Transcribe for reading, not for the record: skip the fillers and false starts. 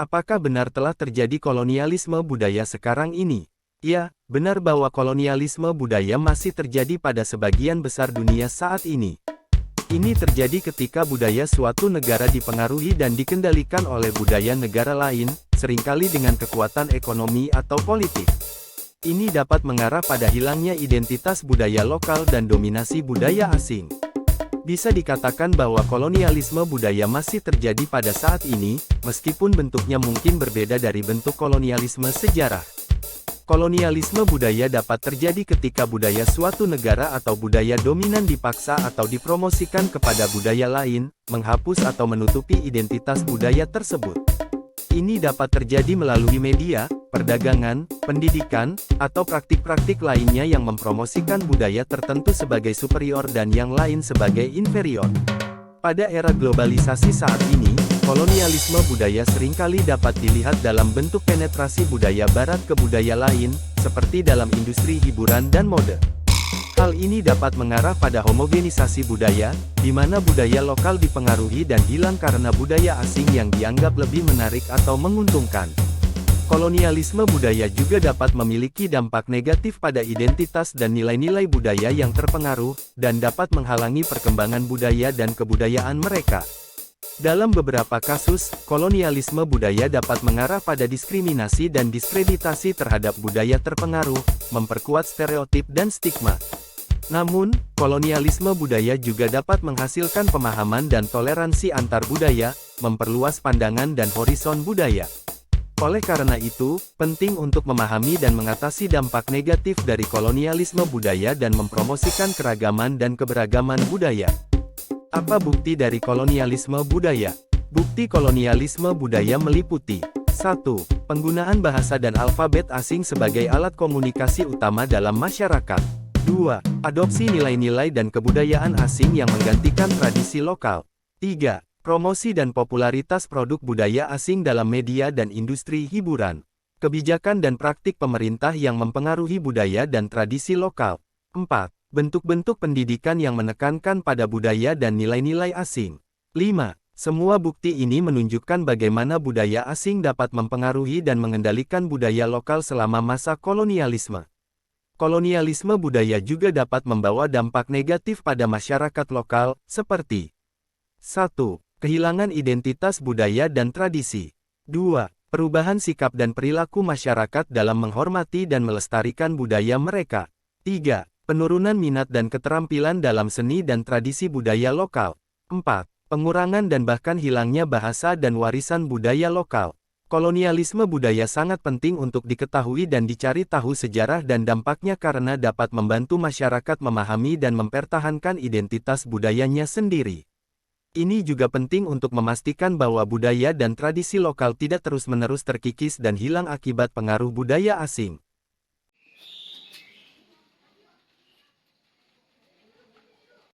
Apakah benar telah terjadi kolonialisme budaya sekarang ini? Ya, benar bahwa kolonialisme budaya masih terjadi pada sebagian besar dunia saat ini. Ini terjadi ketika budaya suatu negara dipengaruhi dan dikendalikan oleh budaya negara lain, seringkali dengan kekuatan ekonomi atau politik. Ini dapat mengarah pada hilangnya identitas budaya lokal dan dominasi budaya asing. Bisa dikatakan bahwa kolonialisme budaya masih terjadi pada saat ini, meskipun bentuknya mungkin berbeda dari bentuk kolonialisme sejarah. Kolonialisme budaya dapat terjadi ketika budaya suatu negara atau budaya dominan dipaksa atau dipromosikan kepada budaya lain, menghapus atau menutupi identitas budaya tersebut. Ini dapat terjadi melalui media, perdagangan, pendidikan, atau praktik-praktik lainnya yang mempromosikan budaya tertentu sebagai superior dan yang lain sebagai inferior. Pada era globalisasi saat ini, kolonialisme budaya seringkali dapat dilihat dalam bentuk penetrasi budaya barat ke budaya lain, seperti dalam industri hiburan dan mode. Hal ini dapat mengarah pada homogenisasi budaya, di mana budaya lokal dipengaruhi dan hilang karena budaya asing yang dianggap lebih menarik atau menguntungkan. Kolonialisme budaya juga dapat memiliki dampak negatif pada identitas dan nilai-nilai budaya yang terpengaruh, dan dapat menghalangi perkembangan budaya dan kebudayaan mereka. Dalam beberapa kasus, kolonialisme budaya dapat mengarah pada diskriminasi dan diskreditasi terhadap budaya terpengaruh, memperkuat stereotip dan stigma. Namun, kolonialisme budaya juga dapat menghasilkan pemahaman dan toleransi antar budaya, memperluas pandangan dan horizon budaya. Oleh karena itu, penting untuk memahami dan mengatasi dampak negatif dari kolonialisme budaya dan mempromosikan keragaman dan keberagaman budaya. Apa bukti dari kolonialisme budaya? Bukti kolonialisme budaya meliputi 1. Penggunaan bahasa dan alfabet asing sebagai alat komunikasi utama dalam masyarakat. 2. Adopsi nilai-nilai dan kebudayaan asing yang menggantikan tradisi lokal. 3. Promosi dan popularitas produk budaya asing dalam media dan industri hiburan. Kebijakan dan praktik pemerintah yang mempengaruhi budaya dan tradisi lokal. 4. Bentuk-bentuk pendidikan yang menekankan pada budaya dan nilai-nilai asing. 5. Semua bukti ini menunjukkan bagaimana budaya asing dapat mempengaruhi dan mengendalikan budaya lokal selama masa kolonialisme. Kolonialisme budaya juga dapat membawa dampak negatif pada masyarakat lokal, seperti 1. Kehilangan identitas budaya dan tradisi. 2. Perubahan sikap dan perilaku masyarakat dalam menghormati dan melestarikan budaya mereka. 3. Penurunan minat dan keterampilan dalam seni dan tradisi budaya lokal. 4. Pengurangan dan bahkan hilangnya bahasa dan warisan budaya lokal. Kolonialisme budaya sangat penting untuk diketahui dan dicari tahu sejarah dan dampaknya karena dapat membantu masyarakat memahami dan mempertahankan identitas budayanya sendiri. Ini juga penting untuk memastikan bahwa budaya dan tradisi lokal tidak terus-menerus terkikis dan hilang akibat pengaruh budaya asing.